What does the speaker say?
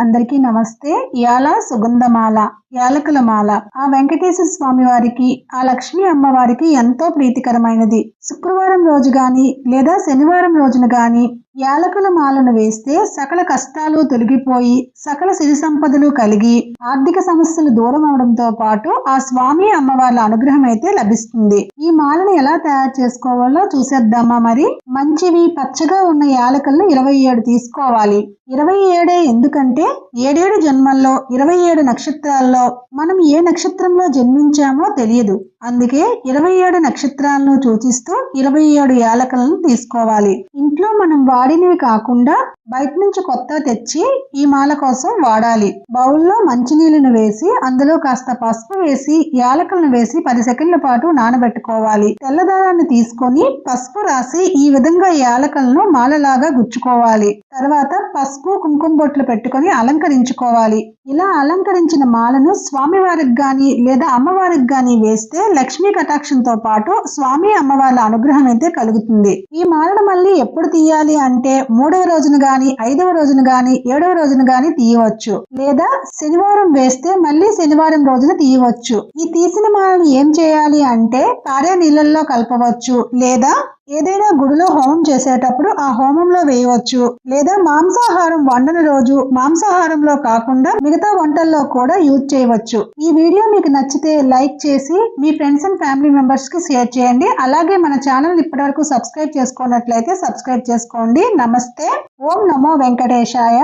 అందరికీ నమస్తే. ఇయాల సుగంధమాల, యాలకుల మాల ఆ వెంకటేశ్వర స్వామి వారికి, ఆ లక్ష్మీ అమ్మవారికి ఎంతో ప్రీతికరమైనది. శుక్రవారం రోజు గాని లేదా శనివారం రోజున గాని యాలకుల మాలను వేస్తే సకల కష్టాలు తొలగిపోయి సకల సిరి సంపదలు కలిగి ఆర్థిక సమస్యలు దూరం అవడంతో పాటు ఆ స్వామి అమ్మవార్ల అనుగ్రహం అయితే లభిస్తుంది. ఈ మాలను ఎలా తయారు చేసుకోవాలో చూసేద్దామా మరి. మంచివి పచ్చగా ఉన్న యాలకులను 27 తీసుకోవాలి. 27 ఎందుకంటే 7 జన్మల్లో 27 నక్షత్రాల్లో మనం ఏ నక్షత్రంలో జన్మించామో తెలియదు. అందుకే 27 నక్షత్రాలను సూచిస్తూ 27 యాలకులను తీసుకోవాలి. ఇంట్లో మనం వాడినవి కాకుండా బయట నుంచి కొత్త తెచ్చి ఈ మాల కోసం వాడాలి. బౌల్లో మంచినీళ్ళను వేసి అందులో కాస్త పసుపు వేసి యాలకులను వేసి 10 సెకండ్ల పాటు నానబెట్టుకోవాలి. తెల్లదారాన్ని తీసుకొని పసుపు రాసి ఈ విధంగా యాలకులను మాలలాగా గుచ్చుకోవాలి. తర్వాత పసుపు కుంకుమ బొట్లు పెట్టుకొని అలంకరించుకోవాలి. ఇలా అలంకరించిన మాలను స్వామివారికి గాని లేదా అమ్మవారికి గాని వేస్తే లక్ష్మీ కటాక్షంతో పాటు స్వామి అమ్మవార్ల అనుగ్రహం అయితే కలుగుతుంది. ఈ మాలను మళ్ళీ ఎప్పుడు తీయాలి అంటే 3వ రోజున గాని 5వ రోజున గాని 7వ రోజున గాని తీయవచ్చు. లేదా శనివారం వేస్తే మళ్ళీ శనివారం రోజున తీయవచ్చు. ఈ తీసిన మాలను ఏం చేయాలి అంటే పారే నీళ్ళల్లో కలపవచ్చు. లేదా ఏదైనా గుడిలో హోమం చేసేటప్పుడు ఆ హోమంలో వేయవచ్చు. లేదా మాంసాహారం వండని రోజు మాంసాహారంలో కాకుండా మిగతా వంటల్లో కూడా యూజ్ చేయవచ్చు. ఈ వీడియో మీకు నచ్చితే లైక్ చేసి మీ ఫ్రెండ్స్ అండ్ ఫ్యామిలీ మెంబర్స్ కి షేర్ చేయండి. అలాగే మన ఛానల్ ఇప్పటివరకు సబ్స్క్రైబ్ చేసుకున్నట్లయితే సబ్స్క్రైబ్ చేసుకోండి. నమస్తే. ఓం నమో వెంకటేశాయ.